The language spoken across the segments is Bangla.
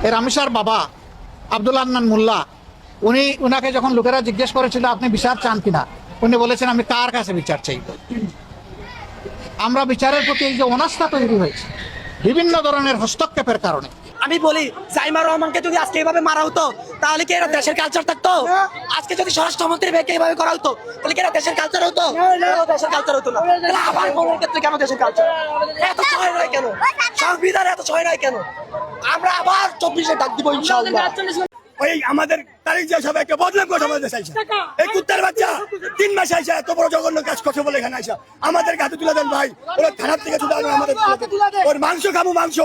এই রামিসার বাবা আব্দুল আন্নান মোল্লা উনাকে যখন লোকেরা জিজ্ঞেস করেছিল আপনি বিচার চান কিনা, উনি বলেছেন আমি কার কাছে বিচার চাই। আমরা বিচারের প্রতি এই যে অনাস্থা তৈরি হয়েছে বিভিন্ন ধরনের হস্তক্ষেপের কারণে। আমি বলি জাইমা রহমানকে যদি আজকে এইভাবে মারা হতো তাহলে কি এরা দেশের কালচার থাকতো? আজকে যদি স্বরাষ্ট্রমন্ত্রী ভাইকে এইভাবে করা হতো তাহলে কি এরা দেশের কালচার হতো? দেশের কালচার হতো না। তাহলে আবার বোনের ক্ষেত্রে কেন দেশের কালচার? এত ছয় নয় কেন? সংবিধান এত ছয় নয় কেন? আমরা আবার 24-এ ডাক দিব ইনশাআল্লাহ। ওই আমাদের তারিখ যে সবাইকে বদনাম করে আমাদের চাইছে, এই কুত্তার বাচ্চা 3 মাস আইসা এত বড় জঘন্য কাজ করছে বলে এখানে আইসা আমাদের হাতে তুলে দেন ভাই। ওরা খারাপ থেকে তুলে দেন আমাদের, ওর মাংস খাবো মাংস।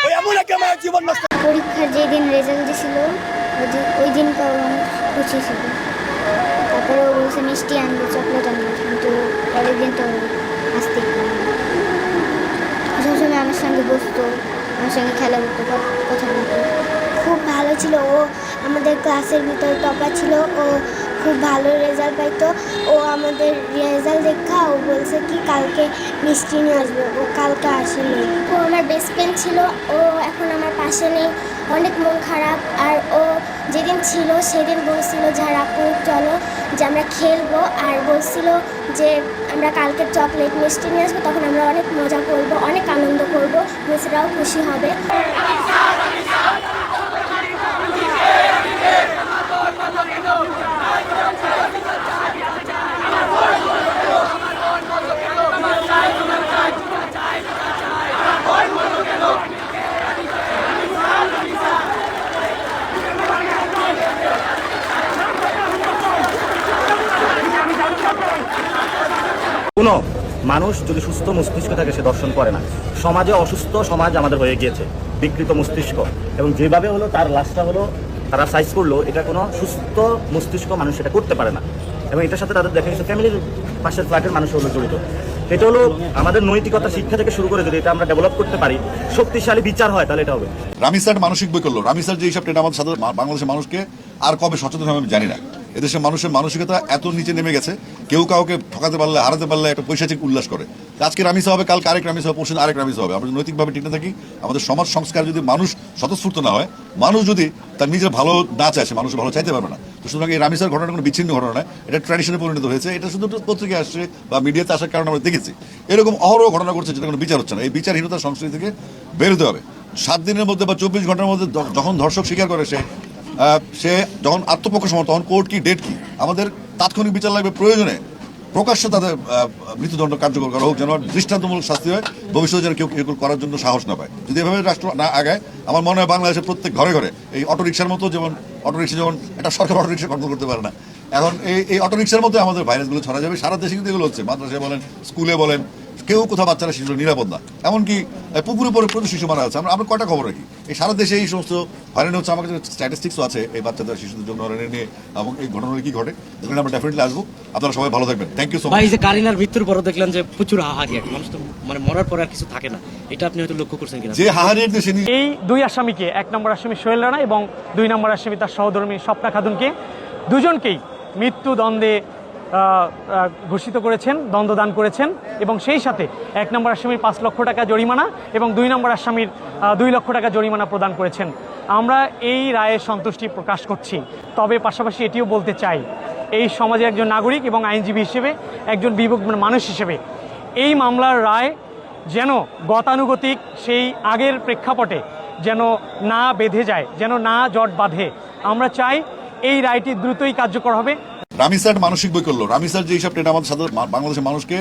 ওই এমন একটা আমার জীবন নষ্ট। পরীক্ষার যেদিন রেজাল্ট দিয়েছিল ওই দিনকে অনেক খুশি ছিল। তারপরে ও বলছে মিষ্টি আনবে, চকলেট আনবে, কিন্তু পরের দিন তো আসতে সবসময় আমার সঙ্গে বসতো, আমার সঙ্গে খেলা করতো, কথা বলতো। খুব ভালো ছিল ও, আমাদের ক্লাসের ভিতরে টপার ছিল। ও খুব ভালো রেজাল্ট পাইতো। ও আমাদের রেজাল্ট দেখা ও বলছে কি কালকে মিষ্টি নিয়ে আসবে, ও কালকে আসেনি। ও আমার বেস্ট ফ্রেন্ড ছিল, ও এখন আমার পাশে নেই, অনেক মন খারাপ। আর ও যেদিন ছিল সেদিন বলছিল ঝাড়াপুর চলো যে আমরা খেলবো, আর বলছিল যে আমরা কালকে চকলেট মিষ্টি নিয়ে আসবো, তখন আমরা অনেক মজা করবো, অনেক আনন্দ করবো, মিসরাও খুশি হবে। কোনো মানুষ যদি সুস্থ মস্তিষ্ক থাকে সে দর্শন করে না। সমাজে অসুস্থ সমাজ আমাদের হয়ে গিয়েছে, বিকৃত মস্তিষ্ক, এবং যেভাবে হলো তার লাশটা হলো তারা সাইজ করলো, এটা কোনো সুস্থ মস্তিষ্ক মানুষ এটা করতে পারে না। এবং এটার সাথে তাদের দেখা গেছে ফ্যামিলির পাশের ফ্ল্যাটের মানুষ হলো জড়িত। এটা হলো আমাদের নৈতিকতা শিক্ষা থেকে শুরু করে যদি এটা আমরা ডেভেলপ করতে পারি, শক্তিশালী বিচার হয়, তাহলে এটা হবে। রামিসার মানসিক বই করলো, রামিসার যে হিসাব আমাদের সাধারণ বাংলাদেশের মানুষকে আর কবে সচেতন হবে আমি জানি না। এদেশের মানুষের মানসিকতা এত নিচে নেমে গেছে, কেউ কাউকে ঠকাতে পারলে হারাতে পারলে একটা পৈশাচিক উল্লাস করে। আজকে রামিসা হবে, কালকে আরেক রামিসা হবে, পরশু আরেক রামিসা হবে। আমরা নৈতিকভাবে ঠিক না থাকি, আমাদের সমাজ সংস্কার যদি মানুষ স্বতঃস্ফূর্ত না হয়, মানুষ যদি তার নিজের ভালো না চায়, সে মানুষের ভালো চাইতে পারবে না। তো সুতরাং এই রামিসার ঘটনা কোনো বিচ্ছিন্ন ঘটনা নয়, এটা ট্র্যাডিশনে পরিণত হয়েছে। এটা শুধু পত্রিকায় আসছে বা মিডিয়াতে আসার কারণে আমরা দেখেছি। এরকম অহরহ ঘটনা করছে যেটা কোনো বিচার হচ্ছে না। এই বিচারহীনতার সংস্কৃতি থেকে বেরোতে হবে। 7 দিনের মধ্যে বা 24 ঘন্টার মধ্যে যখন ধর্ষক স্বীকার করে সে যখন আত্মপক্ষ সমর্থন, তখন কোর্ট কি ডেট কি, আমাদের তাৎক্ষণিক বিচার লাগবে। প্রয়োজনে প্রকাশ্যে তাদের মৃত্যুদণ্ড কার্যকর করা হোক, যেন দৃষ্টান্তমূলক শাস্তি হয়, ভবিষ্যতে যেন কেউ এগুলো করার জন্য সাহস না পায়। যদি এভাবে রাষ্ট্র না আগায়, আমার মনে হয় বাংলাদেশের প্রত্যেক ঘরে ঘরে এই অটোরিকশার মতো, যেমন অটোরিকশা যেমন একটা সরকার অটোরিকশা কন্ট্রোল করতে পারে না, এখন এই অটোরিকশার মধ্যে আমাদের ভাইরাসগুলো ছড়া যাবে। সারা দেশে কিন্তু এগুলো হচ্ছে, মাদ্রাসায় বলেন, স্কুলে বলেন, কেউ কোথাও বাচ্চারা শিশুরা নিরাপদ না। এমনকি পুকুরে পরে প্রচুর শিশু মারা যাচ্ছে। আমরা কয়টা খবর রাখি, এই সারা দেশে এই সমস্ত হয়রানি হচ্ছে। আমার কাছে স্ট্যাটিস্টিক্সও আছে এই বাচ্চাদের শিশুদের জন্য হয়রানি নিয়ে, এবং এই ঘটনাগুলো কি ঘটে, যেখানে আমরা ডেফিনেটলি আসবো। আপনারা সবাই ভালো থাকবেন, থ্যাংক ইউ সো মাচ। ভাই, যে কারিনার মৃত্যুর পরও দেখলেন যে প্রচুর হাহারি, মানুষ তো মানে মরার পরে আর কিছু থাকে না, এটা আপনি হয়তো লক্ষ্য করছেন কিনা? যে হাহারি দেশে এই 2 আসামিকে, 1 নম্বর আসামি সোহেল রানা এবং 2 নম্বর আসামি তার সহধর্মী স্বপ্না খাতুনকে, দুজনকেই মৃত্যুদণ্ডে ঘোষিত করেছেন, দণ্ডদান করেছেন, এবং সেই সাথে 1 নম্বর আসামির 5 লক্ষ টাকা জরিমানা এবং 2 নম্বর আসামির 2 লক্ষ টাকা জরিমানা প্রদান করেছেন। আমরা এই রায়ে সন্তুষ্টি প্রকাশ করছি। তবে পাশাপাশি এটিও বলতে চাই, এই সমাজের একজন নাগরিক এবং আইনজীবী হিসেবে, একজন বিবেকবান মানুষ হিসেবে, এই মামলার রায় যেন গতানুগতিক সেই আগের প্রেক্ষাপটে যেন না বেঁধে যায়, যেন না জট বাঁধে। আমরা চাই এই রায়টি দ্রুতই কার্যকর হবে। রামিসার মানসিক বই করলো, রামিসার যে হিসাব আমাদের সাধারণ বাংলাদেশের মানুষকে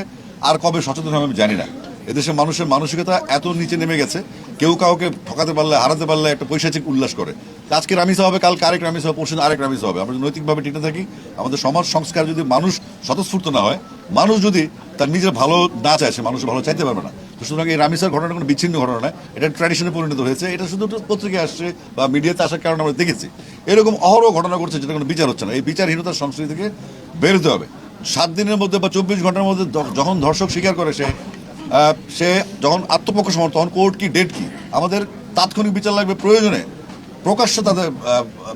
আর কবে সচেতন হবে আমি জানি না। এদেশের মানুষের মানসিকতা এত নিচে নেমে গেছে, কেউ কাউকে ঠকাতে পারলে হারাতে পারলে একটা পৈশাচিক উল্লাস করে। আজকে রামিসা হবে, কালকে আরেক রামিসা হবে, পরশু আরেক রামিসা হবে। আমরা নৈতিকভাবে ঠিক না থাকি, আমাদের সমাজ সংস্কার যদি মানুষ স্বতঃস্ফূর্ত না হয়, মানুষ যদি তার নিজের ভালো না চায়, সে মানুষের ভালো চাইতে পারবে না। তো সুতরাং এই রামিসার ঘটনা কোনো বিচ্ছিন্ন ঘটনা নয়, এটা ট্র্যাডিশনে পরিণত হয়েছে। এটা শুধু পত্রিকায় আসছে বা মিডিয়াতে আসার কারণে আমরা দেখেছি। এরকম অহরহ ঘটনা করছে যেটা কোনো বিচার হচ্ছে না। এই বিচারহীনতার সংস্কৃতি থেকে বেরোতে হবে। 7 দিনের মধ্যে বা 24 ঘন্টার মধ্যে যখন ধর্ষক স্বীকার করে সে যখন আত্মপক্ষ সমর্থন, তখন কোর্ট কি ডেট কি, আমাদের তাৎক্ষণিক বিচার লাগবে। প্রয়োজনে প্রকাশ্যে তাদের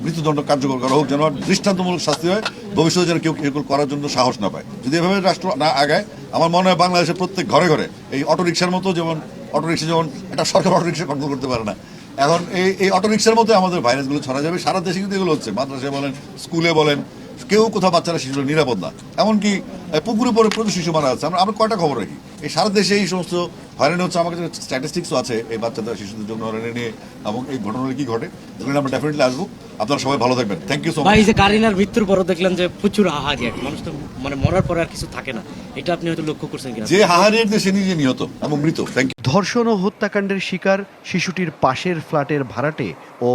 মৃত্যুদণ্ড কার্যকর করা হোক, যেন দৃষ্টান্তমূলক শাস্তি হয়, ভবিষ্যতে যেন কেউ এগুলো করার জন্য সাহস না পায়। যদি এভাবে রাষ্ট্র না আগায়, আমার মনে হয় বাংলাদেশের প্রত্যেক ঘরে ঘরে এই অটোরিকশার মতো, যেমন অটোরিকশা যেমন একটা সরকার অটোরিকশা কন্ট্রোল করতে পারে না, এখন এই অটো রিক্সার মধ্যে আমাদের ভাইরাসগুলো ছড়া যাবে। সারা দেশে কিন্তু এগুলো হচ্ছে, মাদ্রাসায় বলেন, স্কুলে বলেন, কেউ কোথাও বাচ্চারা শিশুরা নিরাপদ না। এমনকি পুকুরে পরে প্রচুর শিশু মারা যাচ্ছে। আমরা কয়টা খবর রাখি এই সারা দেশে এই সমস্ত হয়রানি হচ্ছে। আমার কাছে স্ট্যাটিস্টিক্সও আছে এই বাচ্চাদের শিশুদের জন্য হয়রানি নিয়ে, এবং এই ঘটনাগুলো কি ঘটে, যেগুলো আমরা ডেফিনেটলি আসবো। আপনারা সবাই ভালো থাকবেন, থ্যাংক ইউ সো মাচ। ভাই, যে কারিনার মৃত্যুর পরও দেখলেন যে প্রচুর হাহারি, এক মানুষ তো মানে মরার পরে আর কিছু থাকে না, এটা আপনি হয়তো লক্ষ্য করছেন কিনা? যে হাহারির সে নিজে নিহত এবং মৃত। Thank you. ধর্ষণ ও হত্যাকাণ্ডের শিকার শিশুটির পাশের ফ্ল্যাটের ভাড়াটে ও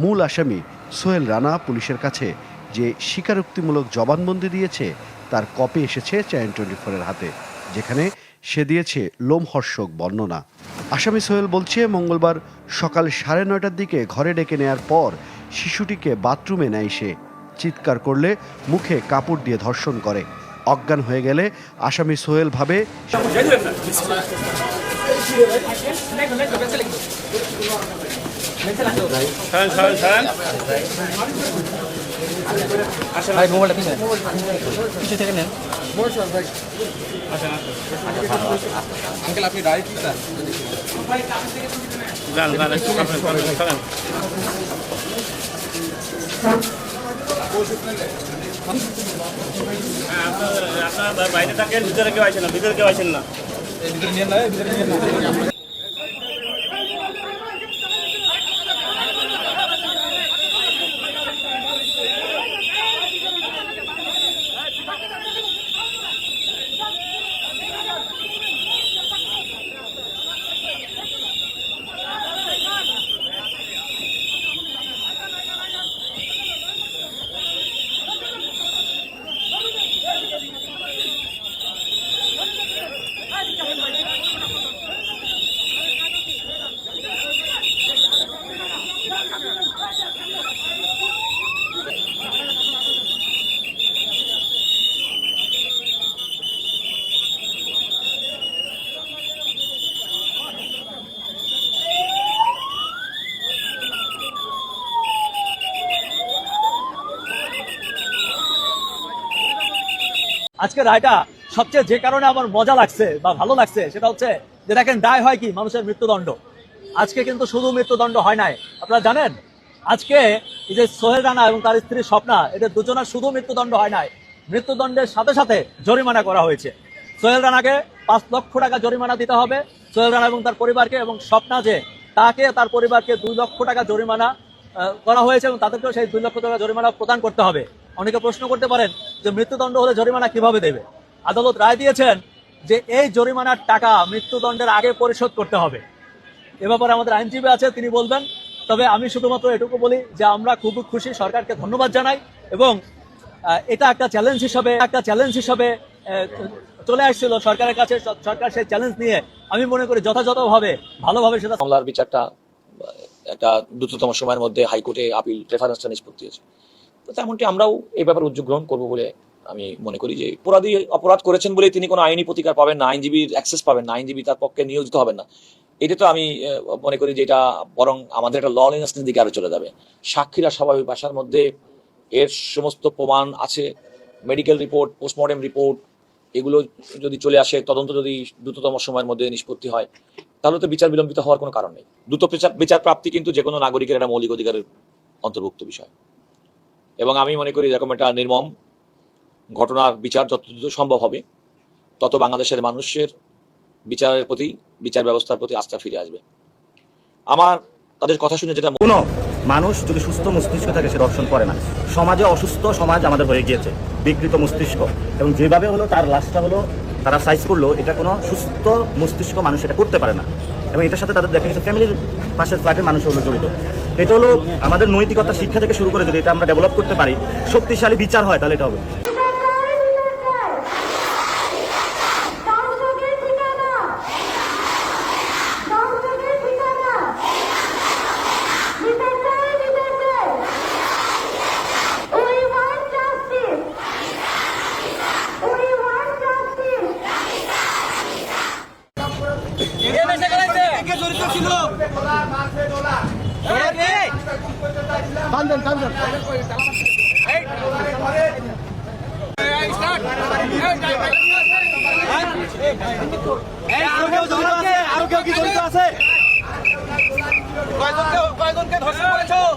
মূল আসামি সোহেল রানা পুলিশের কাছে যে স্বীকারোক্তিমূলক জবানবন্দি দিয়েছে তার কপি এসেছে চ্যানেল 24-এর হাতে, যেখানে সে দিয়েছে লোমহর্ষক বর্ণনা। আসামি সোহেল বলছে, মঙ্গলবার সকাল 9:30টার দিকে ঘরে ডেকে নেয়ার পর শিশুটিকে বাথরুমে নেয় সে। চিৎকার করলে মুখে কাপড় দিয়ে ধর্ষণ করে। অজ্ঞান হয়ে গেলে আসামি সোহেল ভাবে আপনার বাইরে থাকেন, ভিতরে কেউ আইছেন না, ভিতরে কেউ আইছেন না। আজকে রায়টা সবচেয়ে যে কারণে আমার মজা লাগছে বা ভালো লাগছে সেটা হচ্ছে যে দেখেন, দায় হয় কি মানুষের মৃত্যুদণ্ড। আজকে কিন্তু শুধু মৃত্যুদণ্ড হয় নাই, আপনারা জানেন আজকে এই যে সোহেল রানা এবং তার স্ত্রী স্বপ্না, এদের দুজনের শুধু মৃত্যুদণ্ড হয় নাই, মৃত্যুদণ্ডের সাথে সাথে জরিমানা করা হয়েছে। সোহেল রানাকে 5 লক্ষ টাকা জরিমানা দিতে হবে, সোহেল রানা এবং তার পরিবারকে, এবং স্বপ্না যে তাকে তার পরিবারকে 2 লক্ষ টাকা জরিমানা করা হয়েছে এবং তাদেরকেও সেই 2 লক্ষ টাকা জরিমানা প্রদান করতে হবে। অনেকে প্রশ্ন করতে পারেন যে মৃত্যুদণ্ড হলে জরিমানা কিভাবে দেবে। আদালত রায় দিয়েছেন যে এই জরিমানার টাকা মৃত্যুদণ্ডের আগে পরিশোধ করতে হবে। এ ব্যাপারে আমাদের আইনজীবী আছে, তিনি বলবেন। তবে আমি শুধুমাত্র এটুকু বলি যে আমরা খুব খুশি, সরকারকে ধন্যবাদ জানাই, এবং এটা একটা চ্যালেঞ্জ হিসাবে চলে আসছিল সরকারের কাছে। সরকার সেই চ্যালেঞ্জ নিয়ে আমি মনে করি যথাযথভাবে ভালোভাবে সেটা মামলার বিচারটা একটা দ্রুততম সময়ের মধ্যে হাইকোর্টে আপিল রেফারেন্সটা নিষ্পত্তি হয়েছে। তো তেমনটি আমরাও এই ব্যাপারে উদ্যোগ গ্রহণ করবো বলে আমি মনে করি। যে অপরাধ করেছেন বলে তিনি কোনো আইনি প্রতিকার পাবেন না, আইনজীবীর অ্যাক্সেস পাবেন না, আইনজীবী তার পক্ষে নিয়োজিত হবেন না। এটা তো আমি মনে করি যে এটা বরং আমাদের একটা ললেসনেস দিকে আরো চলে যাবে। সাক্ষীরা স্বাভাবিক ভাষার মধ্যে এর সমস্ত প্রমাণ আছে, মেডিকেল রিপোর্ট, পোস্টমর্টেম রিপোর্ট, এগুলো যদি চলে আসে, তদন্ত যদি দ্রুততম সময়ের মধ্যে নিষ্পত্তি হয়, তাহলে তো বিচার বিলম্বিত হওয়ার কোনো কারণ নেই। দ্রুত বিচার প্রাপ্তি কিন্তু যে কোনো নাগরিকের একটা মৌলিক অধিকারের অন্তর্ভুক্ত বিষয়। এবং আমি মনে করি এরকম একটা নির্মম ঘটনার বিচার যত দ্রুত সম্ভব হবে, তত বাংলাদেশের মানুষের বিচারের প্রতি, বিচার ব্যবস্থার প্রতি আস্থা ফিরে আসবে। আমার তাদের কথা শুনে যেটা, কোনো মানুষ যদি সুস্থ মস্তিষ্ক থাকে সে দর্শন করে না। সমাজে অসুস্থ সমাজ আমাদের হয়ে গিয়েছে, বিকৃত মস্তিষ্ক, এবং যেভাবে হলো তার লাশটা হলো তারা সাইজ করলো, এটা কোনো সুস্থ মস্তিষ্ক মানুষ এটা করতে পারে না। এবং এটার সাথে তাদের দেখা গেছে ফ্যামিলির পাশের ফ্ল্যাটের মানুষ হলো জড়িত। এটা হলো আমাদের নৈতিকতা শিক্ষা থেকে শুরু করে যদি এটা আমরা ডেভেলপ করতে পারি, শক্তিশালী বিচার হয়, তাহলে এটা হবে। আরো কেউ কি জড়িত আছে?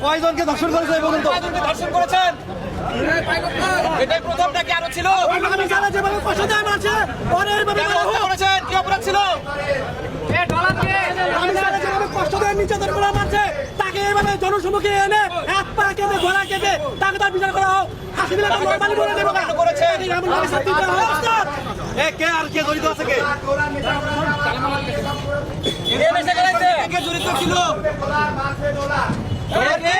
কয়জনকে ধর্ষণ করেছে এই পর্যন্ত? ধর্ষণ করেছেন এটাই প্রথম নাকি আরো ছিল? আমি জানা যেভাবে কষ্ট দেয় মারছে, পরে এইভাবে কেন মারা হত্যা হোক। করেছেন? কি অপরাধ ছিল? আমি জানা যেভাবে কষ্ট দেয় নির্যাতন করে মারছে, তাকে এইভাবে জনসম্মুখে এনে হাত পা কেটে গলা কেটে তাকে তার বিচার করা হোক। ফাঁসি দিলে তার নরমালি করে দেবো। কেন করেছেন? এমনভাবে শাস্তি দেওয়া হোক। এ কে আর কে জড়িত আছে কে? কে বেঁচে গেছে? কে জড়িত ছিল? কে?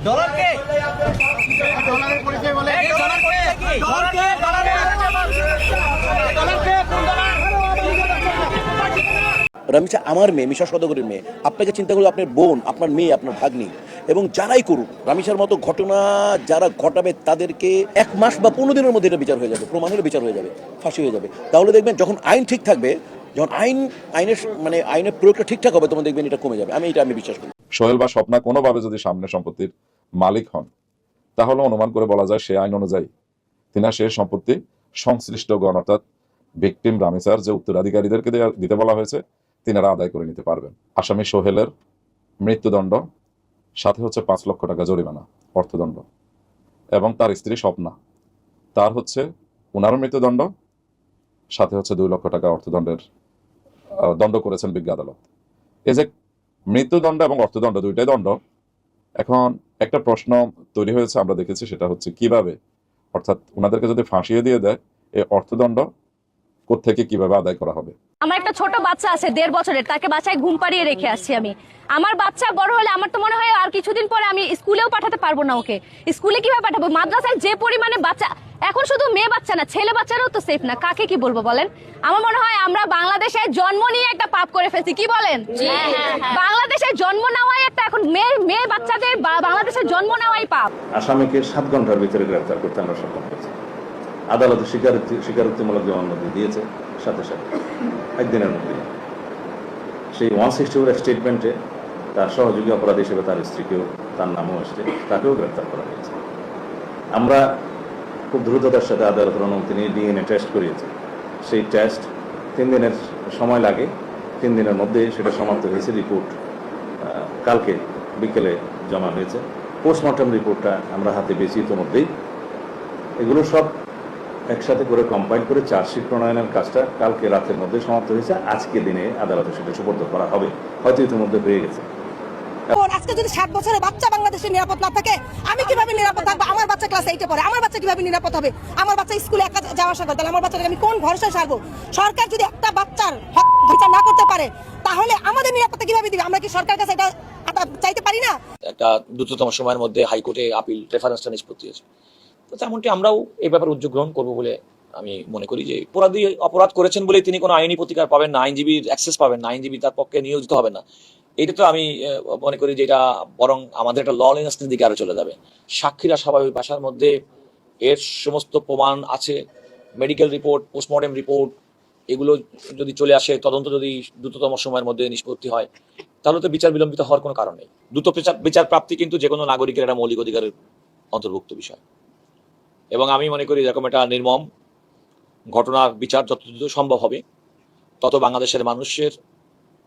ডলার কে? ডলারের পরিচয় বলে এই ডলার কে? ডলার কে? ডলার কে? ডলার কে? কোন ডলার? রামিসা আমার মেয়ে, মিশা সওদাগরের মেয়ে। আপনাকে চিন্তা করলে আপনার বোন, আপনার মেয়ে, আপনার ভাগ্নি এবং যারাই করুক, রামিসার মতো ঘটনা যারা ঘটাবে তাদেরকে 1 মাস বা 15 দিনের মধ্যে এটা বিচার হয়ে যাবে, প্রমাণের বিচার হয়ে যাবে, ফাঁসি হয়ে যাবে। তাহলে দেখবেন যখন আইন ঠিক থাকবে, যখন আইনের প্রয়োগটা ঠিকঠাক হবে, তখন দেখবেন এটা কমে যাবে। আমি বিশ্বাস করি। সোহেল বা স্বপ্না কোনোভাবে যদি সামনে সম্পত্তির মালিক হন, তাহলে অনুমান করে বলা যায় সে আইন অনুযায়ী তিনার সে সম্পত্তি সংশ্লিষ্ট গণ অর্থাৎ ভিকটিম রামিসার যে উত্তরাধিকারীদেরকে দিতে বলা হয়েছে তিনারা আদায় করে নিতে পারবেন। আসামি সোহেলের মৃত্যুদণ্ড, সাথে হচ্ছে 5 লক্ষ টাকা জরিমানা অর্থদণ্ড, এবং তার স্ত্রী স্বপ্না তার হচ্ছে ওনারও মৃত্যুদণ্ড, সাথে হচ্ছে 2 লক্ষ টাকা অর্থদণ্ডের দণ্ড করেছেন বিজ্ঞ আদালত। এই যে মৃত্যুদণ্ড এবং অর্থদণ্ড দুইটাই দণ্ড, এখন একটা প্রশ্ন তৈরি হয়েছে, আমরা দেখেছি, সেটা হচ্ছে কিভাবে, অর্থাৎ ওনাদেরকে যদি ফাঁসিয়ে দিয়ে দেয়, এই অর্থদণ্ড কোত্থেকে কিভাবে আদায় করা হবে। আমার একটা ছোট বাচ্চা আছে 1.5 বছরের, তাকে বাসায় ঘুম পাড়িয়ে রেখে আসছি আমি। আমার বাচ্চা বড় হলে আমার তো মনে হয় আর কিছুদিন পরে আমি স্কুলেও পাঠাতে পারবো না ওকে। স্কুলে কিভাবে পাঠাবো? মাদ্রাসায় যে পরিমাণে বাচ্চা, এখন শুধু মেয়ে বাচ্চা না, ছেলে বাচ্চারাও তো সেফ না। কাকে কি বলবো বলেন? আমার মনে হয় আমরা বাংলাদেশে জন্ম নিয়ে একটা পাপ করে ফেলছি। কি বলেন? বাংলাদেশে জন্ম নেওয়াই একটা, এখন মেয়ে বাচ্চাদের বাংলাদেশে জন্ম নেওয়াই পাপ। আসামিকে 7 ঘন্টার ভিতরে গ্রেফতার করতে আমরা সক্ষম হয়েছি। আদালতে স্বীকারোক্তিমূলক জবানবন্দি দিয়েছে, সাথে সাথে একদিনের মধ্যে সেই 164 স্টেটমেন্টে তার সহযোগী অপরাধী হিসেবে তার স্ত্রীকেও, তার নামও আসছে, তাকেও গ্রেফতার করা হয়েছে। আমরা খুব দ্রুততার সাথে আদালতের অনুমতি নিয়ে ডিএনএ টেস্ট করিয়েছি। সেই টেস্ট 3 দিনের সময় লাগে, 3 দিনের মধ্যে সেটা সমাপ্ত হয়েছে। রিপোর্ট কালকে বিকেলে জমা হয়েছে। পোস্টমর্টম রিপোর্টটা আমরা হাতে পেয়েছি ইতিমধ্যেই। এগুলো সব একসাথে করে কম্পাইল করে চার্জশিট প্রণয়নের কাজটা কালকে রাতের মধ্যে সমাপ্ত হয়েছে। আজকে দিনে আদালতে সেটা সুপর্দ করা হবে, হয়তো ইতিমধ্যে হয়ে গেছে। আজকে যদি 7 বছরের বাচ্চা বাংলাদেশে নিরাপদ না থাকে, আমি কিভাবে নিরাপদ থাকবো? আমার বাচ্চা ক্লাস 8-এ পড়ে, আমার বাচ্চা কিভাবে নিরাপদ হবে? আমার বাচ্চা স্কুলে একা যাওয়া আসা করে, তাহলে আমার বাচ্চাকে আমি কোন ভরসায় ছাড়বো? সরকার যদি একটা বাচ্চার হক বিচার না করতে পারে, তাহলে আমাদের নিরাপত্তা কিভাবে দিবে? আমরা কি সরকার কাছে এটা চাইতে পারি না? একটা দ্রুততম সময়ের মধ্যে হাইকোর্টে আপিল রেফারেন্সটা নিষ্পত্তি হয়েছে, তো তেমনটি আমরাও এই ব্যাপারে উদ্যোগ গ্রহণ করবো বলে আমি মনে করি। যে অপরাধ করেছেন বলে তিনি কোনো আইনি প্রতিকার পাবেন না, আইনজীবীর অ্যাক্সেস পাবেন না, আইনজীবী তার পক্ষে নিয়োজিত হবে না, এটা তো আমি মনে করি যে এটা বরং আমাদের একটা ললেসনেসের দিকে আরো চলে যাবে। সাক্ষীরা স্বাভাবিক ভাষার মধ্যে এর সমস্ত প্রমাণ আছে, মেডিকেল রিপোর্ট, পোস্টমর্টেম রিপোর্ট, এগুলো যদি চলে আসে, তদন্ত যদি দ্রুততম সময়ের মধ্যে নিষ্পত্তি হয়, তাহলে তো বিচার বিলম্বিত হওয়ার কোনো কারণ নেই। দ্রুত বিচার প্রাপ্তি কিন্তু যে কোনো নাগরিকের একটা মৌলিক অধিকারের অন্তর্ভুক্ত বিষয়, এবং আমি মনে করি এরকম একটা নির্মম ঘটনার বিচার যত দ্রুত সম্ভব হবে, তত বাংলাদেশের মানুষের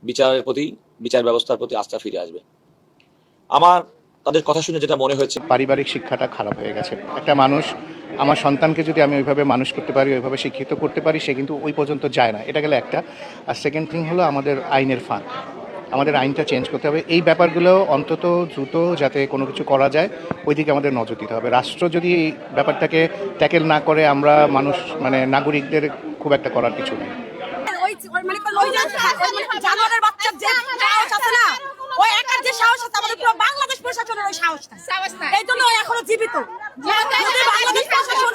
বিচারের প্রতি, বিচার ব্যবস্থার প্রতি আস্থা ফিরে আসবে। আমার তাদের কথা শুনে যেটা মনে হয়েছে, পারিবারিক শিক্ষাটা খারাপ হয়ে গেছে। একটা মানুষ, আমার সন্তানকে যদি আমি ওইভাবে মানুষ করতে পারি, ওইভাবে শিক্ষিত করতে পারি, সে কিন্তু ওই পর্যন্ত যায় না। এটা গেলে একটা। আর সেকেন্ড থিং হলো আমাদের আইনের ফাঁক, আমাদের আইনটা চেঞ্জ করতে হবে। এই ব্যাপারগুলো অন্তত দ্রুত যাতে কোনো কিছু করা যায়, ওইদিকে আমাদের নজর দিতে হবে। রাষ্ট্র যদি এই ব্যাপারটাকে ট্যাকেল না করে, আমরা মানুষ নাগরিকদের খুব একটা করার কিছু নেই। জানোয়ারের বাচ্চার যে সাহস আছে না, ওই একার যে সাহস আছে, আমাদের পুরো বাংলাদেশ প্রশাসনের ওই সাহস নাই। এই জন্য এখনো জীবিত। যদি বাংলাদেশ প্রশাসন